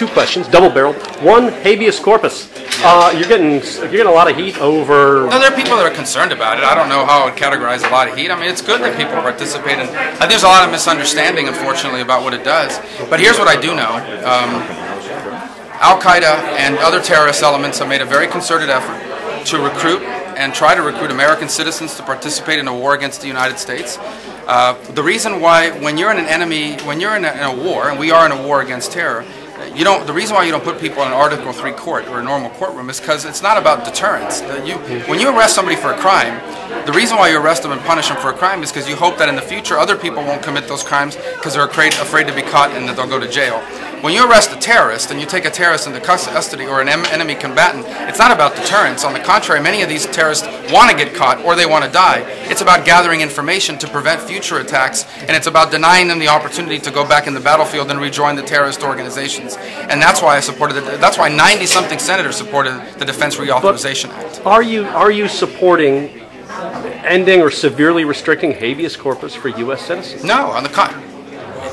two questions, double-barreled. One, habeas corpus. You're getting a lot of heat over. No, there are people that are concerned about it. I don't know how I would categorize a lot of heat. I mean, it's good that people participate in. I think there's a lot of misunderstanding, unfortunately, about what it does. But here's what I do know: Al-Qaeda and other terrorist elements have made a very concerted effort to recruit and try to recruit American citizens to participate in a war against the United States. The reason why, when you're in a war, and we are in a war against terror, the reason why you don't put people in an Article 3 court or a normal courtroom is because it's not about deterrence. When you arrest somebody for a crime, the reason why you arrest them and punish them for a crime is because you hope that in the future other people won't commit those crimes because they're afraid to be caught and that they'll go to jail. When you arrest a terrorist and you take a terrorist into custody or an enemy combatant, it's not about deterrence. On the contrary, many of these terrorists want to get caught or they want to die. It's about gathering information to prevent future attacks, and it's about denying them the opportunity to go back in the battlefield and rejoin the terrorist organizations. And that's why I supported it. That's why 90-something senators supported the Defense Reauthorization Act. Are you supporting ending or severely restricting habeas corpus for U.S. citizens? No, on the contrary.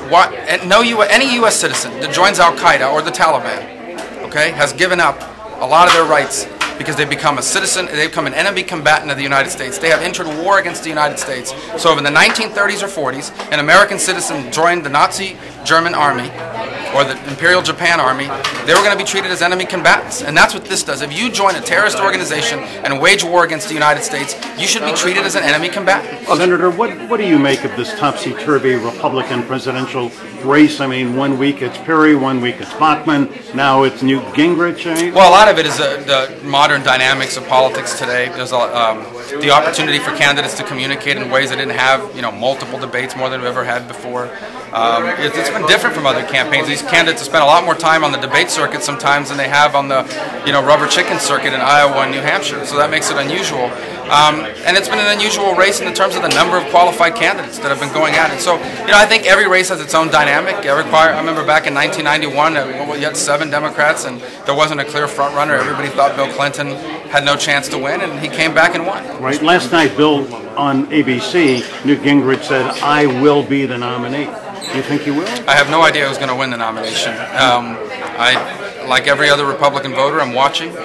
Any U.S. citizen that joins Al-Qaeda or the Taliban, okay, has given up a lot of their rights because they become a citizen, they become an enemy combatant of the United States. They have entered war against the United States. So if in the 1930s or 40s, an American citizen joined the Nazi German army or the Imperial Japan Army, they were going to be treated as enemy combatants. And that's what this does. If you join a terrorist organization and wage war against the United States, you should be treated as an enemy combatant. Senator, what do you make of this topsy-turvy Republican presidential race? I mean, 1 week it's Perry, 1 week it's Bachmann, now it's Newt Gingrich. Well, a lot of it is the modern dynamics of politics today. There's the opportunity for candidates to communicate in ways they didn't have, multiple debates, more than we've ever had before. It's been different from other campaigns. These candidates have spent a lot more time on the debate circuit sometimes than they have on the, rubber chicken circuit in Iowa and New Hampshire. So that makes it unusual. And it's been an unusual race in terms of the number of qualified candidates that have been going at it. So, I think every race has its own dynamic. I remember back in 1991, you had 7 Democrats, and there wasn't a clear front runner. Everybody thought Bill Clinton had no chance to win, and he came back and won. Right. Last night, Bill, on ABC, Newt Gingrich said, "I will be the nominee." Do you think he will? I have no idea who's going to win the nomination. Like every other Republican voter, I'm watching,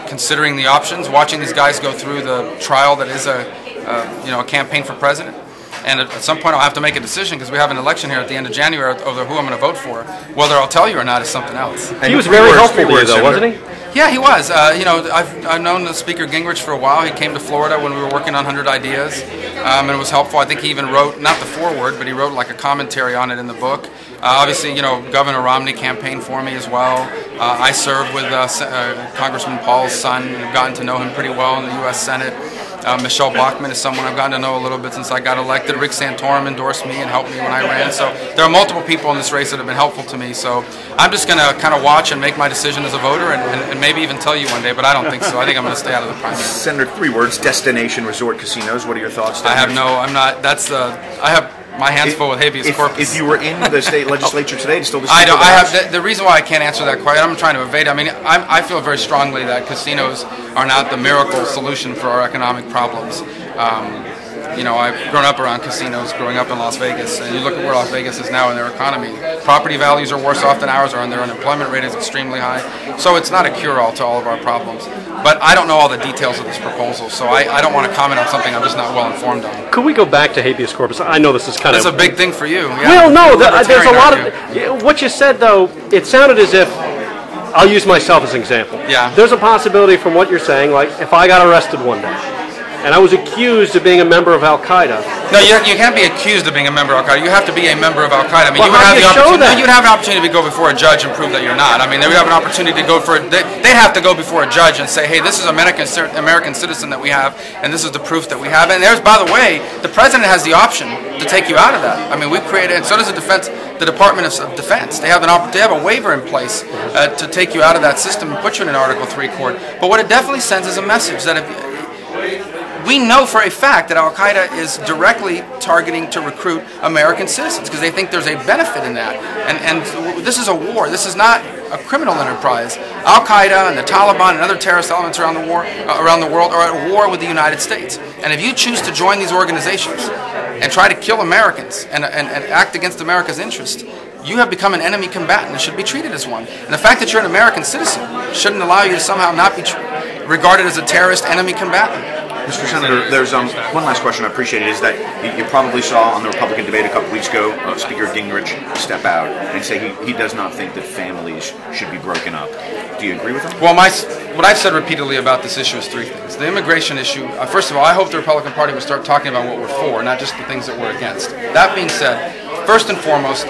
considering the options, watching these guys go through the trial that is a campaign for president. And at some point I'll have to make a decision because we have an election here at the end of January over who I'm going to vote for. Whether I'll tell you or not is something else. He was very helpful to you, though, wasn't he? Yeah, he was. I've known the Speaker Gingrich for a while. He came to Florida when we were working on 100 Ideas, and it was helpful. I think he even wrote, not the foreword, but he wrote like a commentary on it in the book. Obviously, Governor Romney campaigned for me as well. I served with Congressman Paul's son and have gotten to know him pretty well in the U.S. Senate. Michelle Bachmann is someone I've gotten to know a little bit since I got elected. Rick Santorum endorsed me and helped me when I ran. So there are multiple people in this race that have been helpful to me. So I'm just going to kind of watch and make my decision as a voter and maybe even tell you one day, but I don't think so. I think I'm going to stay out of the primary. Senator, 3 words, destination resort casinos. What are your thoughts? I have my hands full with habeas corpus. If you were in the state legislature today, still the reason why I can't answer that question, I'm trying to evade. I mean, I feel very strongly that casinos are not the miracle solution for our economic problems. I've grown up around casinos, growing up in Las Vegas, and you look at where Las Vegas is now in their economy. Property values are worse off than ours are, and their unemployment rate is extremely high. So it's not a cure-all to all of our problems. But I don't know all the details of this proposal, so I don't want to comment on something I'm just not well informed on. Could we go back to habeas corpus? I know this is kind of... It's a big thing for you. Yeah. Well, no, there's a lot of... What you said, though, it sounded as if... I'll use myself as an example. Yeah. There's a possibility from what you're saying, like if I got arrested one day, and I was accused of being a member of Al-Qaeda. No, you can't be accused of being a member of Al-Qaeda. You have to be a member of Al-Qaeda. I mean, well, you'd have an opportunity to go before a judge and prove that you're not. I mean, they would have an opportunity to go they'd have to go before a judge and say, hey, this is an American citizen that we have, and this is the proof that we have. And there's, by the way, the president has the option to take you out of that. I mean, we've created, and so does the Department of Defense. They have a waiver in place to take you out of that system and put you in an Article 3 court. But what it definitely sends is a message that we know for a fact that Al-Qaeda is directly targeting to recruit American citizens because they think there's a benefit in that. And this is a war. This is not a criminal enterprise. Al-Qaeda and the Taliban and other terrorist elements around the world are at war with the United States. And if you choose to join these organizations and try to kill Americans and act against America's interests, you have become an enemy combatant and should be treated as one. And the fact that you're an American citizen shouldn't allow you to somehow not be regarded as a terrorist enemy combatant. Mr. Senator, there's one last question I appreciate is that you probably saw on the Republican debate a couple weeks ago Speaker Gingrich step out and say he does not think that families should be broken up. Do you agree with him? Well, what I've said repeatedly about this issue is three things. The immigration issue, first of all, I hope the Republican Party will start talking about what we're for, not just the things that we're against. That being said, first and foremost,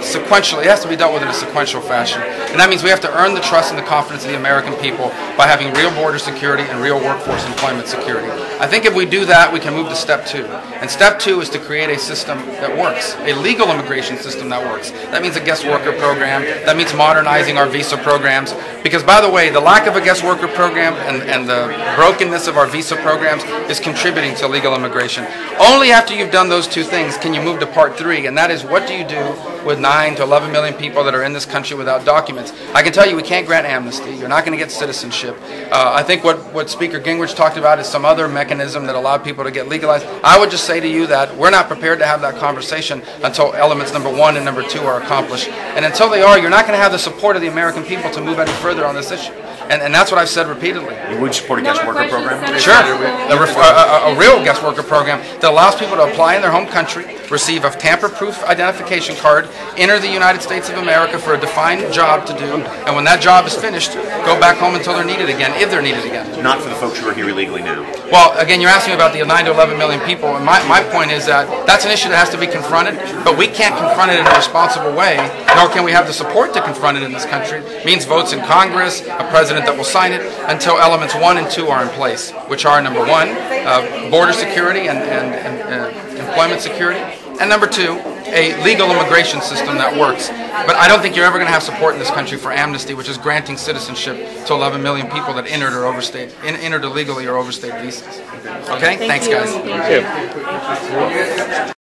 sequentially, it has to be dealt with in a sequential fashion. And that means we have to earn the trust and the confidence of the American people by having real border security and real workforce employment security. I think if we do that, we can move to step two. And step two is to create a system that works, a legal immigration system that works. That means a guest worker program. That means modernizing our visa programs. Because, by the way, the lack of a guest worker program and the brokenness of our visa programs is contributing to illegal immigration. Only after you've done those two things can you move to part three, and that is what do you do with 9 to 11 million people that are in this country without documents. I can tell you we can't grant amnesty. You're not going to get citizenship. I think what Speaker Gingrich talked about is some other mechanism that allowed people to get legalized. I would just say to you that we're not prepared to have that conversation until elements number 1 and number 2 are accomplished. And until they are, you're not going to have the support of the American people to move any further on this issue. And that's what I've said repeatedly. You would support a guest worker program? Sure. A real guest worker program that allows people to apply in their home country, receive a tamper-proof identification card, enter the United States of America for a defined job to do, and when that job is finished, go back home until they're needed again, if they're needed again. Not for the folks who are here illegally now. Well, again, you're asking about the 9 to 11 million people, and my point is that that's an issue that has to be confronted, but we can't confront it in a responsible way, nor can we have the support to confront it in this country. It means votes in Congress, a president that will sign it, until elements 1 and 2 are in place, which are, number 1, border security and employment security, and number 2, a legal immigration system that works. But I don't think you're ever going to have support in this country for amnesty, which is granting citizenship to 11 million people that entered illegally or overstayed visas. Okay? Thanks, guys. Thank you.